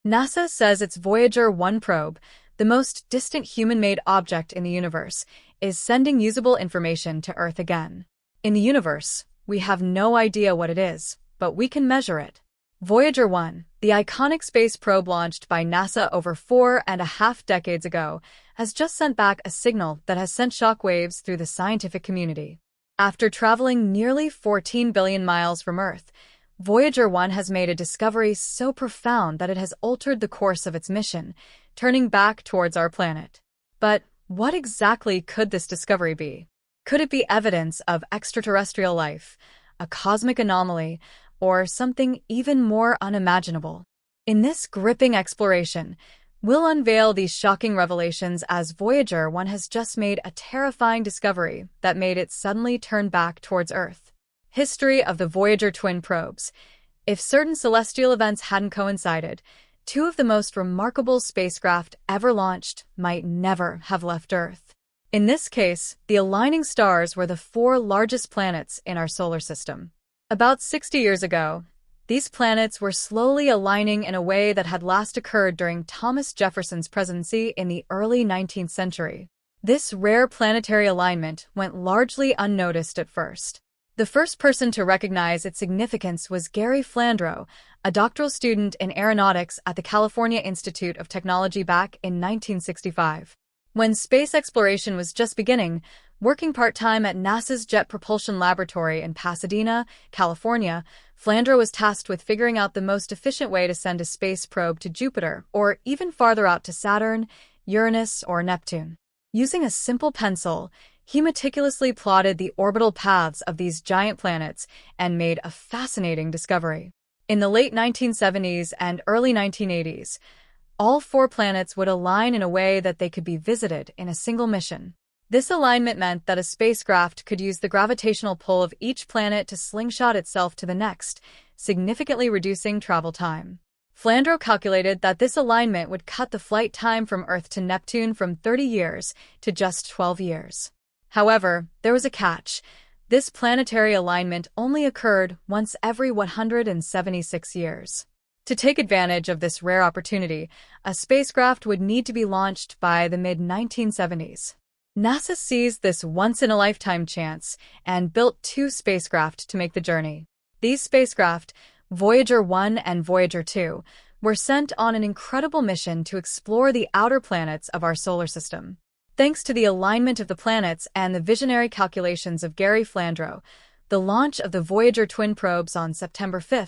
NASA says its Voyager 1 probe, the most distant human-made object in the universe, is sending usable information to Earth again. In the universe, we have no idea what it is, but we can measure it. Voyager 1, the iconic space probe launched by NASA over 4.5 decades ago, has just sent back a signal that has sent shockwaves through the scientific community. After traveling nearly 14 billion miles from Earth, Voyager 1 has made a discovery so profound that it has altered the course of its mission, turning back towards our planet. But what exactly could this discovery be? Could it be evidence of extraterrestrial life, a cosmic anomaly, or something even more unimaginable? In this gripping exploration, we'll unveil these shocking revelations as Voyager 1 has just made a terrifying discovery that made it suddenly turn back towards Earth. History of the Voyager twin probes. If certain celestial events hadn't coincided, two of the most remarkable spacecraft ever launched might never have left Earth. In this case, the aligning stars were the four largest planets in our solar system. About 60 years ago, these planets were slowly aligning in a way that had last occurred during Thomas Jefferson's presidency in the early 19th century. This rare planetary alignment went largely unnoticed at first. The first person to recognize its significance was Gary Flandreau, a doctoral student in aeronautics at the California Institute of Technology back in 1965. When space exploration was just beginning, working part-time at NASA's Jet Propulsion Laboratory in Pasadena, California, Flandreau was tasked with figuring out the most efficient way to send a space probe to Jupiter, or even farther out to Saturn, Uranus, or Neptune. Using a simple pencil, he meticulously plotted the orbital paths of these giant planets and made a fascinating discovery. In the late 1970s and early 1980s, all four planets would align in a way that they could be visited in a single mission. This alignment meant that a spacecraft could use the gravitational pull of each planet to slingshot itself to the next, significantly reducing travel time. Flandreau calculated that this alignment would cut the flight time from Earth to Neptune from 30 years to just 12 years. However, there was a catch. This planetary alignment only occurred once every 176 years. To take advantage of this rare opportunity, a spacecraft would need to be launched by the mid-1970s. NASA seized this once-in-a-lifetime chance and built two spacecraft to make the journey. These spacecraft, Voyager 1 and Voyager 2, were sent on an incredible mission to explore the outer planets of our solar system. Thanks to the alignment of the planets and the visionary calculations of Gary Flandreau, the launch of the Voyager twin probes on September 5,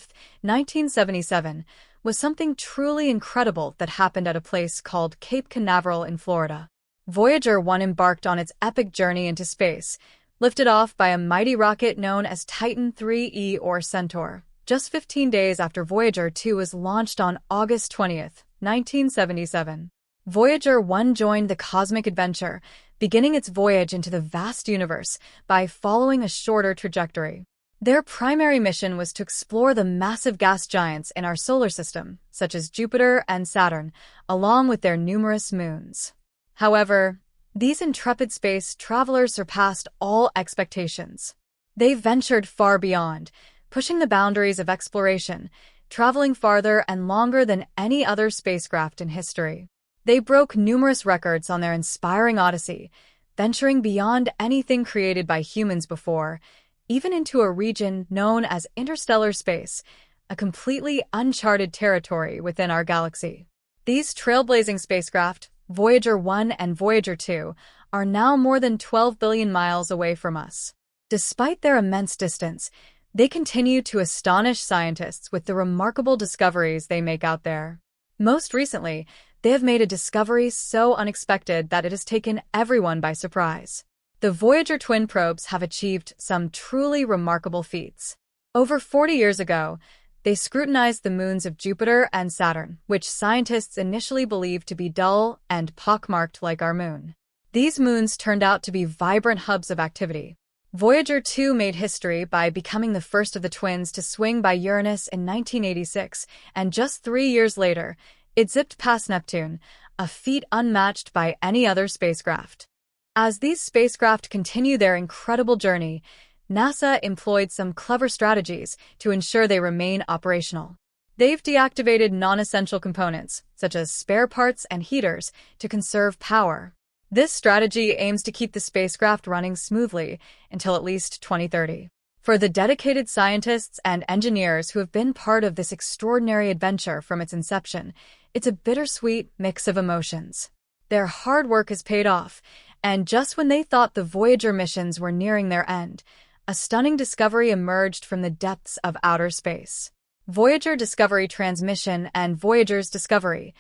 1977, was something truly incredible that happened at a place called Cape Canaveral in Florida. Voyager 1 embarked on its epic journey into space, lifted off by a mighty rocket known as Titan 3E or Centaur, just 15 days after Voyager 2 was launched on August 20, 1977. Voyager 1 joined the cosmic adventure, beginning its voyage into the vast universe by following a shorter trajectory. Their primary mission was to explore the massive gas giants in our solar system, such as Jupiter and Saturn, along with their numerous moons. However, these intrepid space travelers surpassed all expectations. They ventured far beyond, pushing the boundaries of exploration, traveling farther and longer than any other spacecraft in history. They broke numerous records on their inspiring odyssey, venturing beyond anything created by humans before, even into a region known as interstellar space, a completely uncharted territory within our galaxy. These trailblazing spacecraft, Voyager 1 and Voyager 2, are now more than 12 billion miles away from us. Despite their immense distance, they continue to astonish scientists with the remarkable discoveries they make out there. Most recently, they have made a discovery so unexpected that it has taken everyone by surprise. The Voyager twin probes have achieved some truly remarkable feats. Over 40 years ago, they scrutinized the moons of Jupiter and Saturn, which scientists initially believed to be dull and pockmarked like our moon. These moons turned out to be vibrant hubs of activity. Voyager 2 made history by becoming the first of the twins to swing by Uranus in 1986, and just 3 years later, it zipped past Neptune, a feat unmatched by any other spacecraft. As these spacecraft continue their incredible journey, NASA employed some clever strategies to ensure they remain operational. They've deactivated non-essential components, such as spare parts and heaters, to conserve power. This strategy aims to keep the spacecraft running smoothly until at least 2030. For the dedicated scientists and engineers who have been part of this extraordinary adventure from its inception, it's a bittersweet mix of emotions. Their hard work has paid off, and just when they thought the Voyager missions were nearing their end, a stunning discovery emerged from the depths of outer space. Voyager Discovery Transmission and Voyager's Discovery.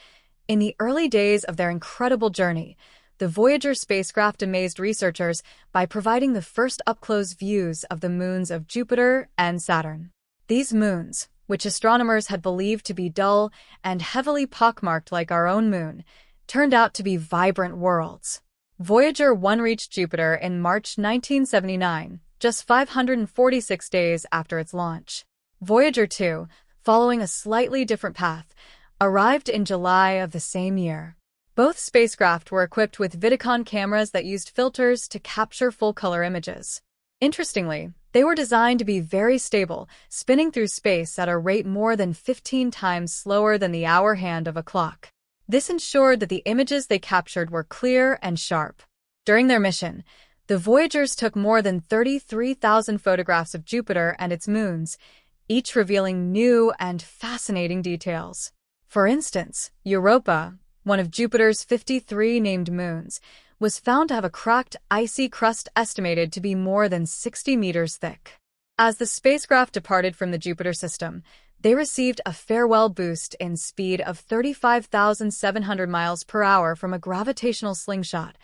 In the early days of their incredible journey, the Voyager spacecraft amazed researchers by providing the first up-close views of the moons of Jupiter and Saturn. These moons, which astronomers had believed to be dull and heavily pockmarked like our own moon, turned out to be vibrant worlds. Voyager 1 reached Jupiter in March 1979, just 546 days after its launch. Voyager 2, following a slightly different path, arrived in July of the same year. Both spacecraft were equipped with Vidicon cameras that used filters to capture full-color images. Interestingly, they were designed to be very stable, spinning through space at a rate more than 15 times slower than the hour hand of a clock. This ensured that the images they captured were clear and sharp. During their mission, the Voyagers took more than 33,000 photographs of Jupiter and its moons, each revealing new and fascinating details. For instance, Europa, one of Jupiter's 53 named moons, was found to have a cracked, icy crust estimated to be more than 60 meters thick. As the spacecraft departed from the Jupiter system, they received a farewell boost in speed of 35,700 miles per hour from a gravitational slingshot,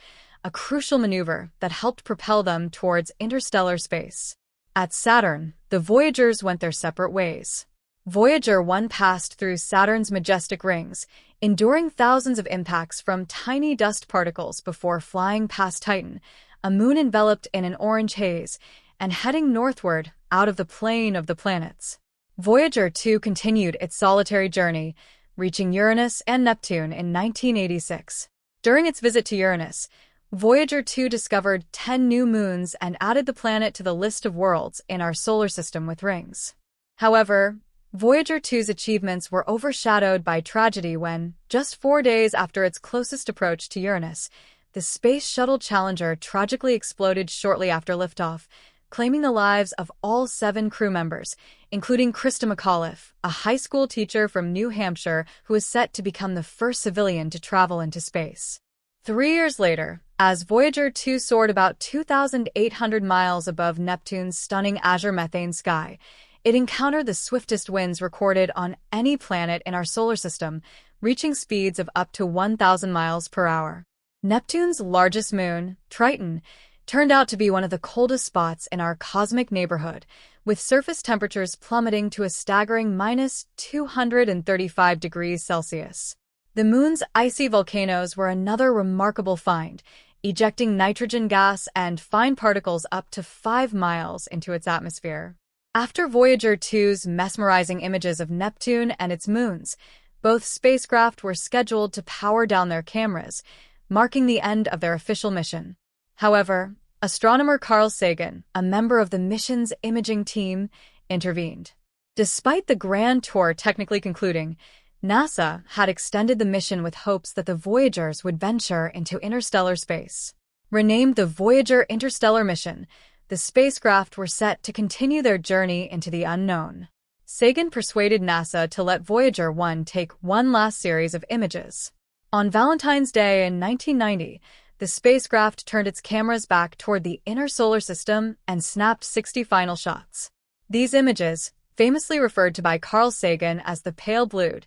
a crucial maneuver that helped propel them towards interstellar space. At Saturn, the Voyagers went their separate ways. Voyager 1 passed through Saturn's majestic rings, enduring thousands of impacts from tiny dust particles before flying past Titan, a moon enveloped in an orange haze, and heading northward out of the plane of the planets. Voyager 2 continued its solitary journey, reaching Uranus and Neptune in 1986. During its visit to Uranus, Voyager 2 discovered 10 new moons and added the planet to the list of worlds in our solar system with rings. However, Voyager 2's achievements were overshadowed by tragedy when, just 4 days after its closest approach to Uranus, the Space Shuttle Challenger tragically exploded shortly after liftoff, claiming the lives of all 7 crew members, including Krista McAuliffe, a high school teacher from New Hampshire who is set to become the first civilian to travel into space. 3 years later, as Voyager 2 soared about 2,800 miles above Neptune's stunning azure methane sky, it encountered the swiftest winds recorded on any planet in our solar system, reaching speeds of up to 1,000 miles per hour. Neptune's largest moon, Triton, turned out to be one of the coldest spots in our cosmic neighborhood, with surface temperatures plummeting to a staggering minus 235 degrees Celsius. The moon's icy volcanoes were another remarkable find, ejecting nitrogen gas and fine particles up to 5 miles into its atmosphere. After Voyager 2's mesmerizing images of Neptune and its moons, both spacecraft were scheduled to power down their cameras, marking the end of their official mission. However, astronomer Carl Sagan, a member of the mission's imaging team, intervened. Despite the grand tour technically concluding, NASA had extended the mission with hopes that the Voyagers would venture into interstellar space. Renamed the Voyager Interstellar Mission, the spacecraft were set to continue their journey into the unknown. Sagan persuaded NASA to let Voyager 1 take one last series of images. On Valentine's Day in 1990, the spacecraft turned its cameras back toward the inner solar system and snapped 60 final shots. These images, famously referred to by Carl Sagan as the Pale Blue,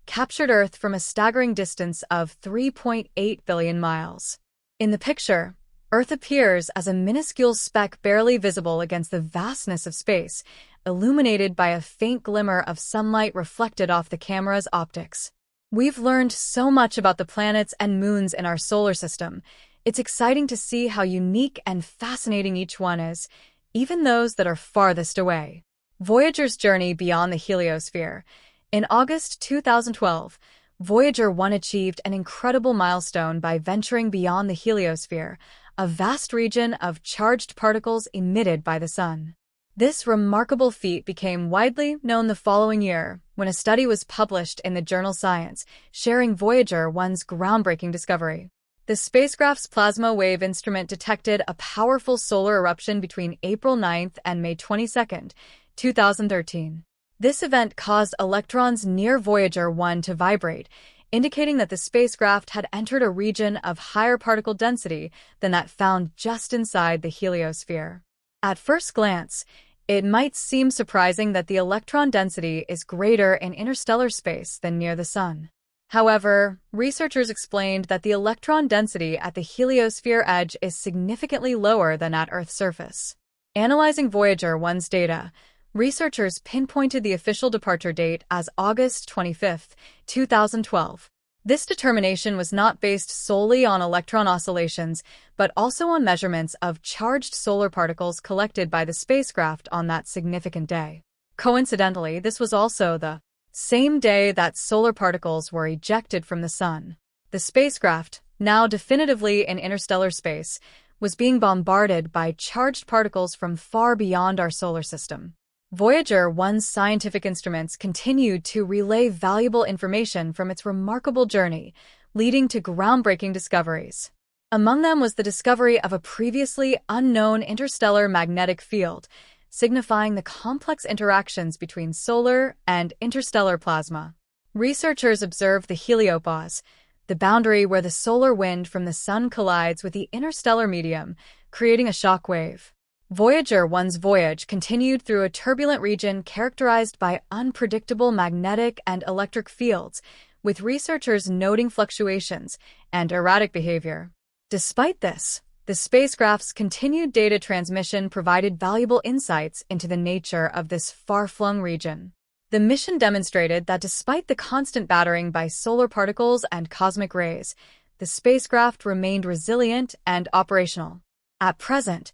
captured Earth from a staggering distance of 3.8 billion miles. In the picture, Earth appears as a minuscule speck barely visible against the vastness of space, illuminated by a faint glimmer of sunlight reflected off the camera's optics. We've learned so much about the planets and moons in our solar system. It's exciting to see how unique and fascinating each one is, even those that are farthest away. Voyager's journey beyond the heliosphere. In August 2012, Voyager 1 achieved an incredible milestone by venturing beyond the heliosphere, a vast region of charged particles emitted by the sun. This remarkable feat became widely known the following year when a study was published in the journal Science, sharing Voyager 1's groundbreaking discovery. The spacecraft's plasma wave instrument detected a powerful solar eruption between April 9th and May 22nd, 2013. This event caused electrons near Voyager 1 to vibrate, indicating that the spacecraft had entered a region of higher particle density than that found just inside the heliosphere. At first glance, it might seem surprising that the electron density is greater in interstellar space than near the Sun. However, researchers explained that the electron density at the heliosphere edge is significantly lower than at Earth's surface. Analyzing Voyager 1's data, researchers pinpointed the official departure date as August 25, 2012. This determination was not based solely on electron oscillations, but also on measurements of charged solar particles collected by the spacecraft on that significant day. Coincidentally, this was also the same day that solar particles were ejected from the Sun. The spacecraft, now definitively in interstellar space, was being bombarded by charged particles from far beyond our solar system. Voyager 1's scientific instruments continued to relay valuable information from its remarkable journey, leading to groundbreaking discoveries. Among them was the discovery of a previously unknown interstellar magnetic field, signifying the complex interactions between solar and interstellar plasma. Researchers observed the heliopause, the boundary where the solar wind from the Sun collides with the interstellar medium, creating a shock wave. Voyager 1's voyage continued through a turbulent region characterized by unpredictable magnetic and electric fields, with researchers noting fluctuations and erratic behavior. Despite this, the spacecraft's continued data transmission provided valuable insights into the nature of this far-flung region. The mission demonstrated that despite the constant battering by solar particles and cosmic rays, the spacecraft remained resilient and operational. At present,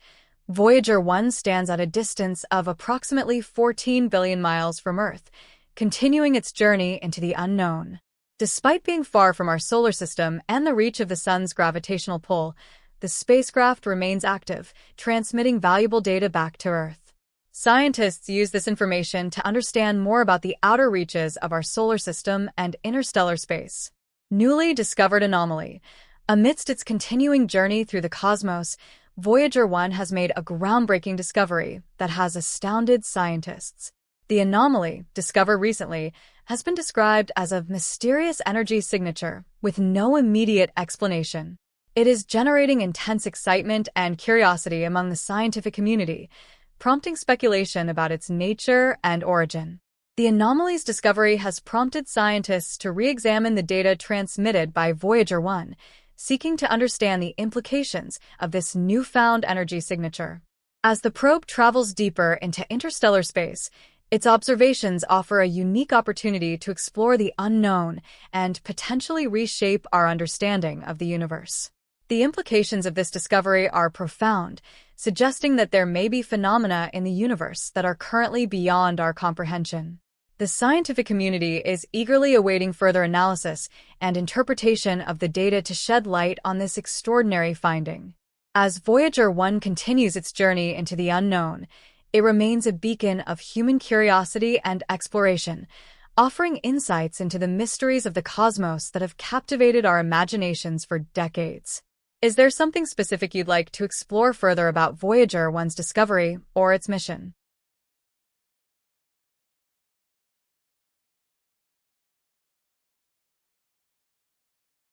Voyager 1 stands at a distance of approximately 14 billion miles from Earth, continuing its journey into the unknown. Despite being far from our solar system and the reach of the Sun's gravitational pull, the spacecraft remains active, transmitting valuable data back to Earth. Scientists use this information to understand more about the outer reaches of our solar system and interstellar space. Newly discovered anomaly. Amidst its continuing journey through the cosmos, Voyager 1 has made a groundbreaking discovery that has astounded scientists. The anomaly, discovered recently, has been described as a mysterious energy signature with no immediate explanation. It is generating intense excitement and curiosity among the scientific community, prompting speculation about its nature and origin. The anomaly's discovery has prompted scientists to re-examine the data transmitted by Voyager 1, seeking to understand the implications of this newfound energy signature. As the probe travels deeper into interstellar space, its observations offer a unique opportunity to explore the unknown and potentially reshape our understanding of the universe. The implications of this discovery are profound, suggesting that there may be phenomena in the universe that are currently beyond our comprehension. The scientific community is eagerly awaiting further analysis and interpretation of the data to shed light on this extraordinary finding. As Voyager 1 continues its journey into the unknown, it remains a beacon of human curiosity and exploration, offering insights into the mysteries of the cosmos that have captivated our imaginations for decades. Is there something specific you'd like to explore further about Voyager 1's discovery or its mission?